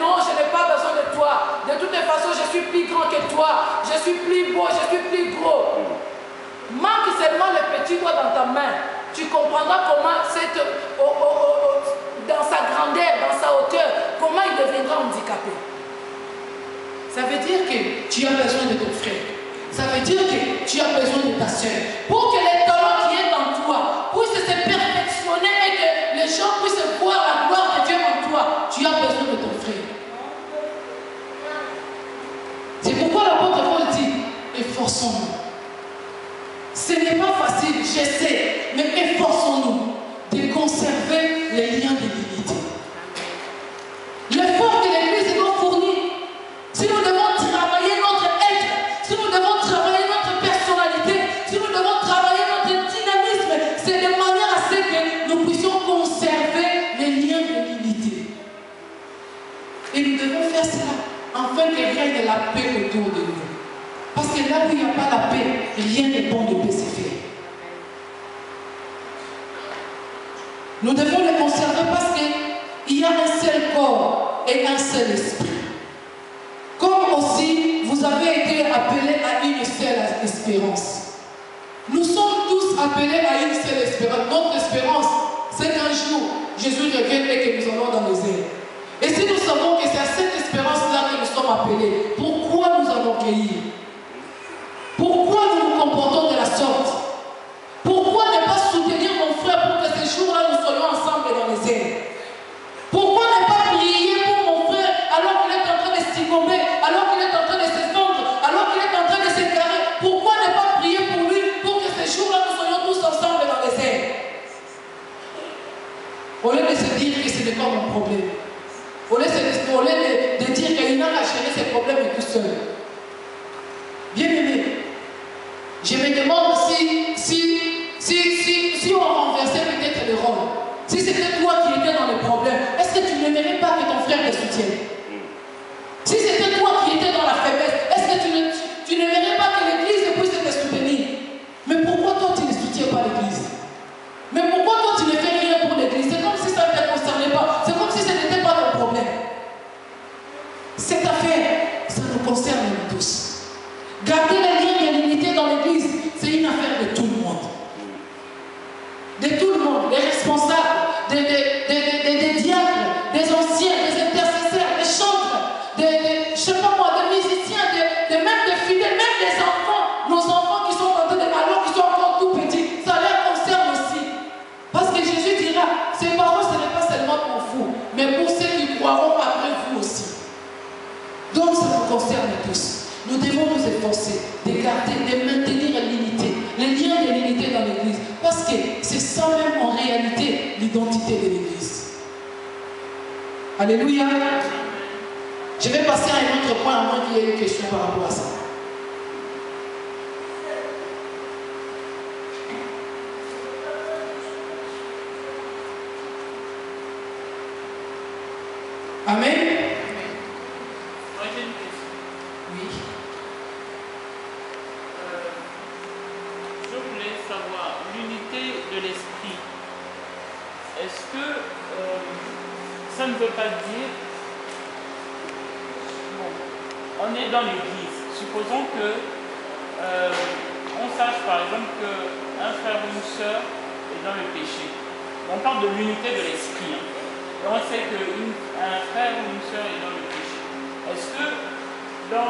non, je n'ai pas besoin de toi. De toutes les façons, je suis plus grand que toi. Je suis plus beau, je suis plus gros. Manque seulement le petit doigt dans ta main. Tu comprendras comment dans sa grandeur, dans sa hauteur, comment il deviendra handicapé. Ça veut dire que tu as besoin de ton frère. Ça veut dire que tu as besoin de ta soeur. Pour que les talents qui est en toi puissent se perfectionner et que les gens puissent voir la gloire de Dieu en toi, tu as besoin de ton frère. C'est pourquoi l'apôtre Paul dit, efforçons-nous. Ce n'est pas facile, je sais, mais efforçons-nous de conserver les liens de l'unité. L'effort que l'Église doit fournir, si nous devons travailler notre être, si nous devons travailler notre personnalité, si nous devons travailler notre dynamisme, c'est de manière à ce que nous puissions conserver les liens de l'unité. Et nous devons faire cela afin qu'il règne la paix autour de nous. Parce que là où il n'y a pas la paix, rien n'est bon de se faire. Nous devons les conserver parce qu'il y a un seul corps et un seul esprit. Comme aussi, vous avez été appelés à une seule espérance. Nous sommes tous appelés à une seule espérance. Notre espérance, c'est qu'un jour, Jésus revienne et que nous allons dans les airs. Et si nous savons que c'est à cette espérance-là que nous sommes appelés, pourquoi nous allons cueillir? Pourquoi nous nous comportons de la sorte? Pourquoi ne pas soutenir mon frère pour que ces jours-là nous soyons ensemble dans les airs? Pourquoi ne pas prier pour mon frère alors qu'il est en train de s'igomber, alors qu'il est en train de se fendre, alors qu'il est en train de s'égarer? Pourquoi ne pas prier pour lui pour que ces jours-là nous soyons tous ensemble dans les airs? Au lieu de se dire que ce n'est pas mon problème, au lieu de dire qu'il n'a qu'à gérer ses problèmes tout seul. Bien aimé, je me demande si on renversait peut-être le rôle. Si c'était toi qui étais dans le problème, est-ce que tu n'aimerais pas que ton frère te soutienne? Si c'était toi qui étais dans la faiblesse, est-ce que tu n'aimerais pas que l'Église puisse te soutenir? Mais pourquoi toi tu ne soutiens pas l'Église? Mais pourquoi toi tu ne fais rien pour l'Église? C'est comme si ça ne te concernait pas. C'est comme si ce n'était pas ton problème. Cette affaire, ça nous concerne nous tous. Garder les liens de l'unité dans l'Église, c'est une affaire de tout le monde. De tout le monde, des responsables, des diacres, des anciens, des intercesseurs, des chantres, je sais pas moi, des musiciens, même des fidèles, même des enfants, nos enfants qui sont en train de alors qui sont encore tout petits, ça les concerne aussi. Parce que Jésus dira, ces paroles, ce n'est pas seulement pour vous, mais pour ceux qui croiront après vous aussi. Donc ça nous concerne tous. Nous devons nous efforcer de garder, de maintenir l'unité, les liens de l'unité dans l'Église. Parce que c'est ça même en réalité l'identité de l'Église. Alléluia. Je vais passer à un autre point, à moins qu'il y ait une question par rapport à ça. Amen. Oui. Je voulais savoir l'unité de l'esprit. Est-ce que ça ne veut pas dire, bon, on est dans l'église, supposons que on sache par exemple qu'un frère ou une sœur est dans le péché. On parle de l'unité de l'esprit. Hein. Et on sait qu'un frère ou une sœur est dans le péché. Est-ce que dans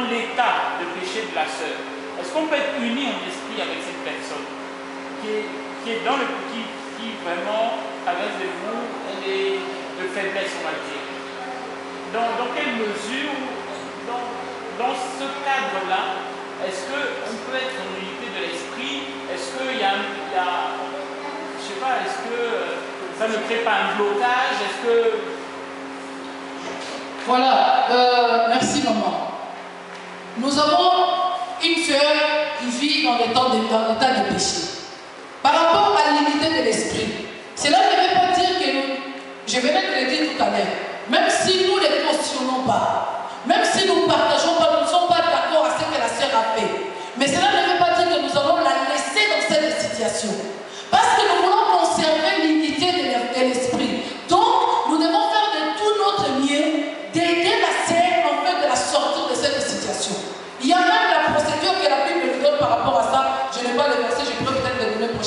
l'état de péché de la sœur, est-ce qu'on peut être uni en esprit avec cette personne qui est dans le qui vraiment traverse des mots et de faiblesse, on va dire? Dans quelle mesure, dans ce cadre-là, est-ce qu'on peut être en unité de l'esprit? Est-ce qu'il y a, je sais pas, est-ce que ça ne crée pas un blocage? Est-ce que... Voilà, merci maman. Nous avons une sœur qui vit dans l'état de péché. Par rapport à l'unité de l'esprit, cela ne veut pas dire que nous, je venais de le dire tout à l'heure, même si nous ne cautionnons pas, même si nous ne partageons pas, nous ne sommes pas d'accord à ce que la sœur a fait, mais cela ne veut pas dire que nous allons la laisser dans cette situation. Parce que nous voulons conserver l'unité de l'esprit. Donc, nous devons faire de tout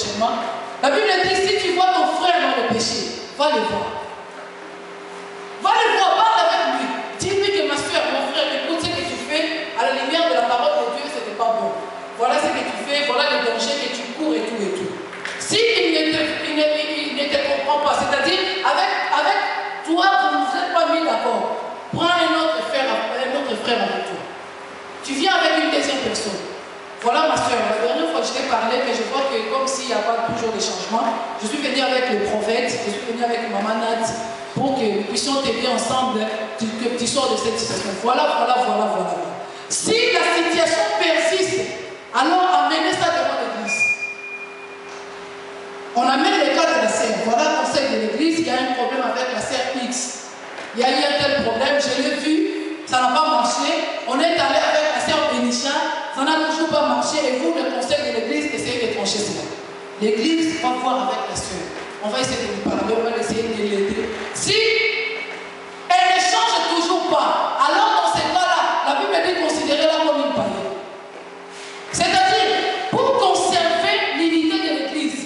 prochainement. La Bible dit, si tu vois ton frère dans le péché, va le voir. Va le voir, parle avec lui. Dis-lui que ma soeur, mon frère, écoute ce que tu fais à la lumière de la parole de Dieu, ce n'était pas bon. Voilà ce que tu fais, voilà les dangers que tu cours et tout et tout. Si il ne te comprend pas, c'est-à-dire avec toi, vous ne vous êtes pas mis d'accord, prends un autre frère avec toi. Tu viens avec une deuxième personne. Voilà ma soeur, la dernière fois que je t'ai parlé, mais je vois que comme s'il n'y a pas toujours de changement, je suis venu avec le prophète, je suis venu avec Maman Nat, pour que nous puissions t'aider ensemble, que tu sors de cette situation. Voilà. Si la situation persiste, alors amenez ça devant l'église. On amène le cas de la sœur. Voilà le conseil de l'église, il y a un problème avec la sœur X. Il y a eu un tel problème, je l'ai vu, ça n'a pas marché. On est allé avec la sœur Bénicha, ça n'a toujours pas marché. Et vous, le conseil de l'église, essayez de trancher cela. L'église va voir avec la sœur. On va essayer de lui parler, on va essayer de l'aider. Si elle ne change toujours pas, alors dans ces cas-là, la Bible dit considérez-la comme une païenne. C'est-à-dire, pour conserver l'unité de l'église,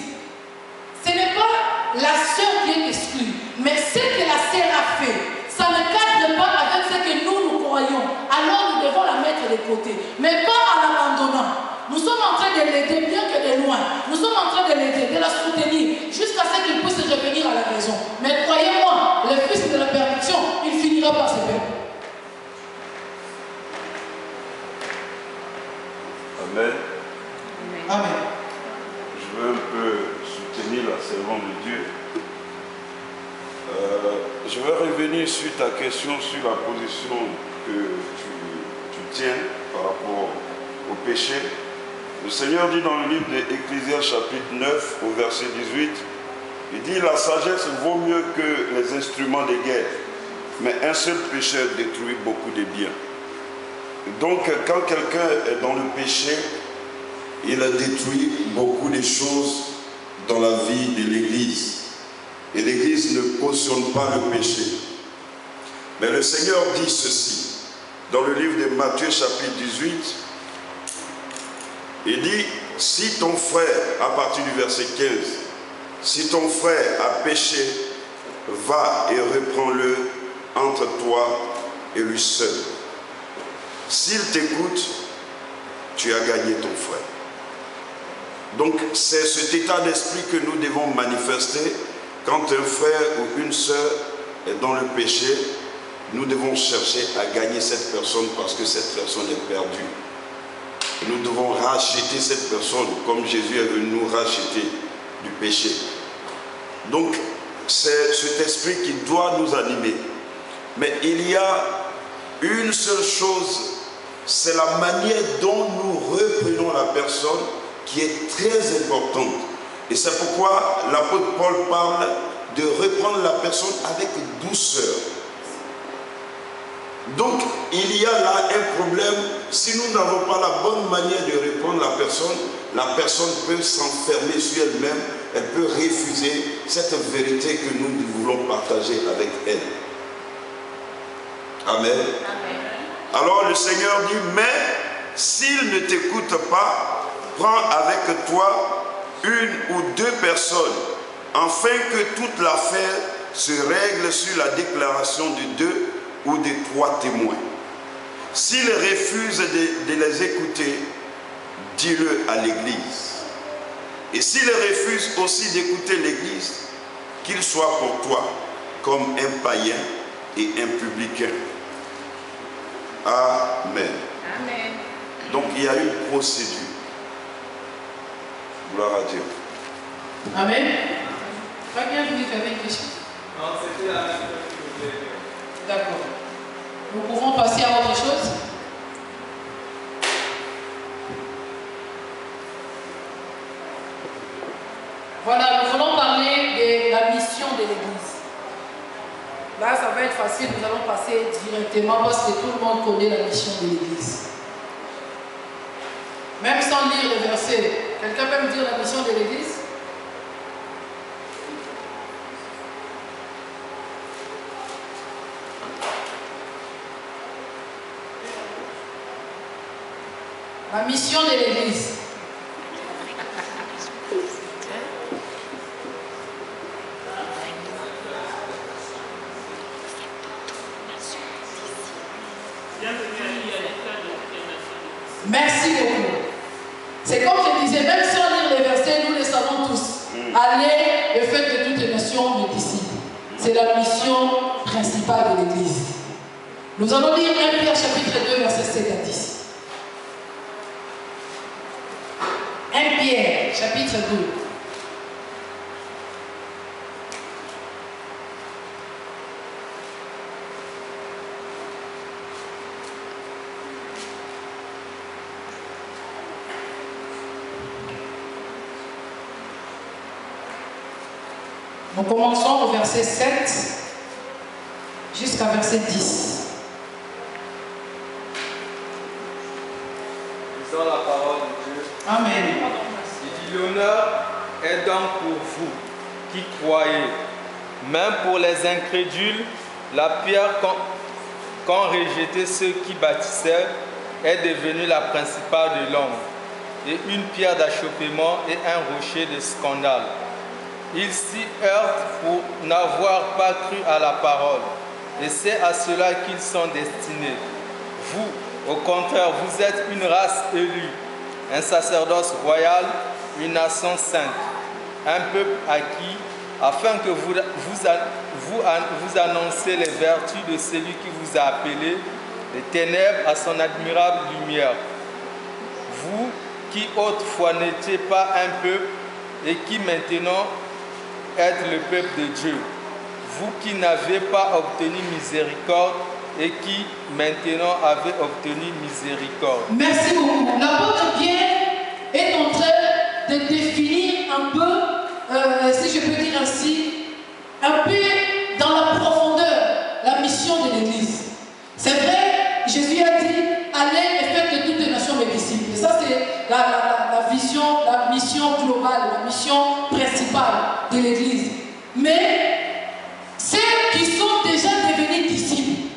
ce n'est pas la sœur qui est exclue, mais ce que la sœur a fait, ça ne cadre pas avec ce que nous croyons. Alors nous devons la mettre de côté, mais pas en l'abandonnant. Nous sommes en train de l'aider, bien que de loin. Nous sommes en train de l'aider, de la soutenir, jusqu'à ce qu'il puisse revenir à la raison. Mais croyez-moi, le fils de la perdition, il finira par se perdre. Amen. Amen. Je veux un peu soutenir la servante de Dieu. Je vais revenir sur ta question, sur la position que tu tiens par rapport au péché. Le Seigneur dit dans le livre d'Ecclésiaste chapitre 9 au verset 18, il dit la sagesse vaut mieux que les instruments de guerre, mais un seul pécheur détruit beaucoup de biens. Donc quand quelqu'un est dans le péché, il a détruit beaucoup de choses dans la vie de l'Église. Et l'Église ne cautionne pas le péché. Mais le Seigneur dit ceci, dans le livre de Matthieu chapitre 18, il dit, si ton frère, à partir du verset 15, si ton frère a péché, va et reprends-le entre toi et lui seul. S'il t'écoute, tu as gagné ton frère. Donc c'est cet état d'esprit que nous devons manifester quand un frère ou une sœur est dans le péché. Nous devons chercher à gagner cette personne parce que cette personne est perdue. Et nous devons racheter cette personne comme Jésus est venu nous racheter du péché. Donc c'est cet esprit qui doit nous animer. Mais il y a une seule chose, c'est la manière dont nous reprenons la personne qui est très importante. Et c'est pourquoi l'apôtre Paul parle de reprendre la personne avec douceur. Donc, il y a là un problème. Si nous n'avons pas la bonne manière de reprendre la personne peut s'enfermer sur elle-même, elle peut refuser cette vérité que nous voulons partager avec elle. Amen. Amen. Alors le Seigneur dit, mais s'il ne t'écoute pas, prends avec toi une ou deux personnes, afin que toute l'affaire se règle sur la déclaration de deux ou de trois témoins. S'il refuse de les écouter, dis-le à l'Église. Et s'il refuse aussi d'écouter l'Église, qu'il soit pour toi comme un païen et un publicain. Amen. Amen. Donc il y a une procédure. Gloire à Dieu. Amen. Pas bien, vous avez une question? Non, c'était la même chose que vous voulez. D'accord. Nous pouvons passer à autre chose? Voilà, nous voulons parler de la mission de l'Église. Là, ça va être facile, nous allons passer directement parce que tout le monde connaît la mission de l'Église. Même sans lire le verset, quelqu'un peut me dire la mission de l'Église? La mission de l'Église. C'est comme je disais, même sans lire les versets, nous les savons tous. Allez et faites de toutes les nations mes disciples. C'est la mission principale de l'Église. Nous allons lire 1 Pierre chapitre 2, versets 7 à 10. 1 Pierre chapitre 2. Nous commençons au verset 7 jusqu'à verset 10. Lisons la parole de Dieu. Amen. Il dit, l'honneur est donc pour vous qui croyez. Même pour les incrédules, la pierre qu'ont rejeté ceux qui bâtissaient est devenue la principale de l'homme, et une pierre d'achoppement et un rocher de scandale. Ils s'y heurtent pour n'avoir pas cru à la parole, et c'est à cela qu'ils sont destinés. Vous, au contraire, vous êtes une race élue, un sacerdoce royal, une nation sainte, un peuple acquis, afin que vous annonciez les vertus de celui qui vous a appelé des ténèbres à son admirable lumière. Vous qui autrefois n'étiez pas un peuple et qui maintenant êtes le peuple de Dieu. Vous qui n'avez pas obtenu miséricorde et qui maintenant avez obtenu miséricorde. Merci beaucoup. L'apôtre Pierre est en train de définir un peu, si je peux dire ainsi, un peu dans la profondeur, la mission de l'Église. C'est vrai, Jésus a dit, allez et faites de toutes les nations mes disciples. Et ça, c'est la vision, la mission globale, la mission principale de l'Église. Mais ceux qui sont déjà devenus disciples,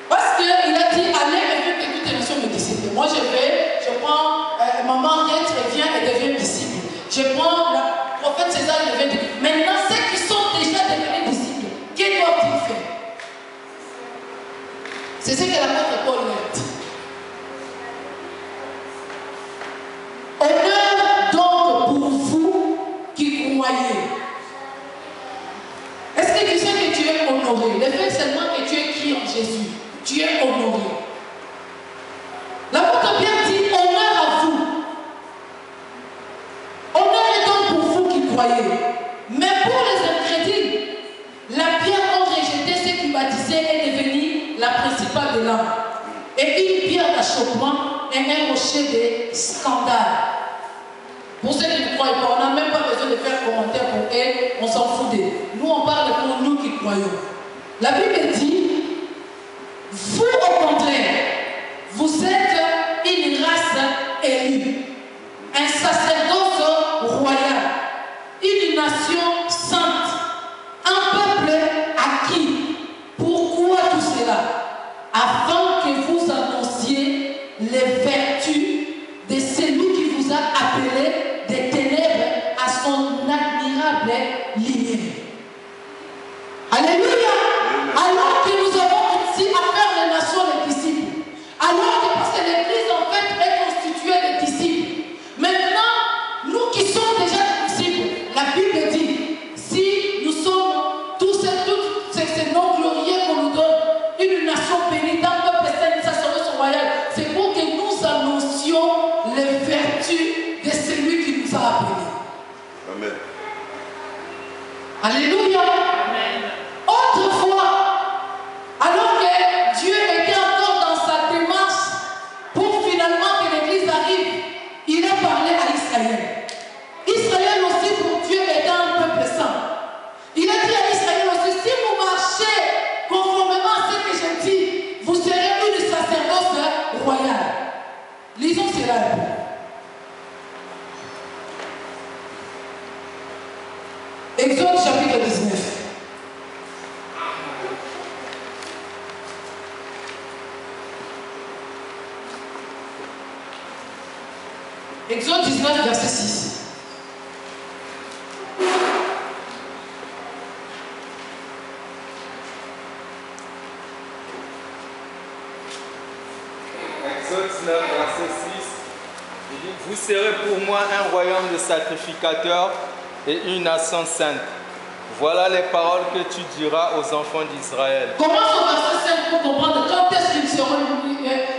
parce qu'il a dit, allez et faites de toutes les nations mes disciples. Moi, je prends maman Riette, elle vient et devient disciple. Je prends le prophète César, il devient disciple. Maintenant, ceux qui sont déjà devenus disciples, qu'est-ce doivent-ils faire? C'est ce que l'apôtre Paul dit. Honneur donc pour vous qui croyez. Est-ce que tu sais que tu es honoré? Le fait seulement que tu es qui en Jésus, tu es honoré. L'apôtre Pierre dit honneur à vous. Honneur est donc pour vous qui croyez. Mais pour les incrédules, la pierre qu'ont rejeté ceux qui bâtissaient est devenue la principale de l'âme. Et une pierre d'achoppement et un rocher de scandale. Pour ceux qui ne croient pas, on n'a même pas besoin de faire commentaire pour elles, on s'en fout d'elles. Nous, on parle pour nous qui croyons. La Bible dit, vous au contraire, vous êtes une race élue, un sacerdoce royal, une nation sainte, un peuple acquis. Pourquoi tout cela? Afin que vous annonciez les vertus de celui qui vous a appelé des ténèbres à son admirable lumière. Alléluia. Alors que nous avons ici à faire les nations les disciples, alors que parce que l'Église en fait est constituée de disciples, maintenant, nous qui sommes déjà des disciples, la Bible dit, si nous sommes tous ces noms glorieux qu'on nous donne, une nation bénie, un peuple saint, une sacerdoce royale, c'est pour que nous annoncions les vertus de celui qui nous a appelés. Amen. Alléluia. Amen. Autrefois, alors que Dieu était encore dans sa démarche pour finalement que l'Église arrive, il a parlé à Israël. Israël aussi pour Dieu était un peuple saint. Il a dit à Israël aussi, si vous marchez conformément à ce que je dis, vous serez une sacerdoce royale. Lisons cela un peu. Exode chapitre 19. Exode 19, verset 6. Exode 19, verset 6. Il Vous serez pour moi un royaume de sacrificateurs et une nation sainte. Voilà les paroles que tu diras aux enfants d'Israël. Commence au verset 5 pour comprendre quand est-ce qu'ils seront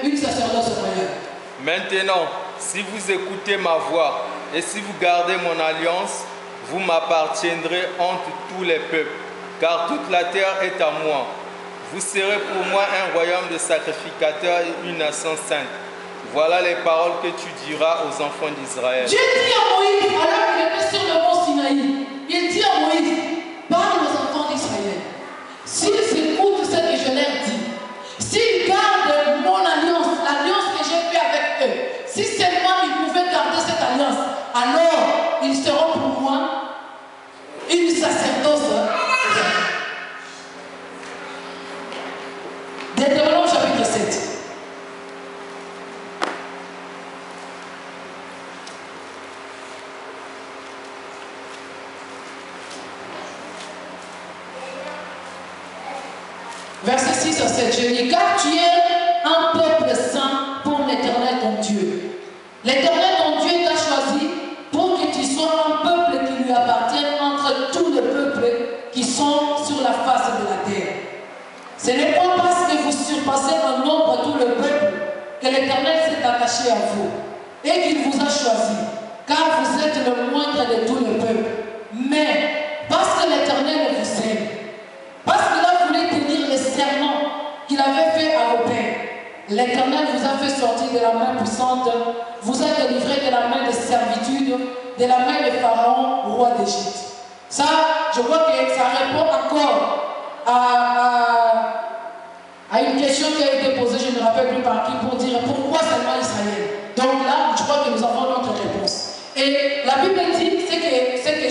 une sacerdoce royale. Maintenant, si vous écoutez ma voix et si vous gardez mon alliance, vous m'appartiendrez entre tous les peuples, car toute la terre est à moi. Vous serez pour moi un royaume de sacrificateurs et une nation sainte. Voilà les paroles que tu diras aux enfants d'Israël. Dieu dit à Moïse, alors qu'il était sur le mont Sinaï, il dit à Moïse, parle aux enfants d'Israël. S'ils écoutent ce que je leur dis, s'ils gardent mon alliance, l'alliance que j'ai faite avec eux, si seulement ils pouvaient garder cette alliance, alors ils seront pour moi une sacerdoce. Deutéronome chapitre 7. Verset 6 à 7, je dis, car tu es un peuple saint pour l'Éternel ton Dieu. L'Éternel ton Dieu t'a choisi pour que tu sois un peuple qui lui appartienne entre tous les peuples qui sont sur la face de la terre. Ce n'est pas parce que vous surpassez en nombre tout le peuple que l'Éternel s'est attaché à vous et qu'il vous a choisi, car vous êtes le moindre de tout le peuple. Mais parce que l'Éternel vous aime, parce qu'il a voulu tenir les serments qu'il avait fait à vos pères, l'Éternel vous a fait sortir de la main puissante, vous a délivré de la main de servitude, de la main de Pharaon, roi d'Égypte. Ça, je vois que ça répond encore à une question qui a été posée, je ne me rappelle plus par qui, pour dire pourquoi seulement Israël. Donc là, je crois que nous avons notre réponse. Et la Bible dit, c'est que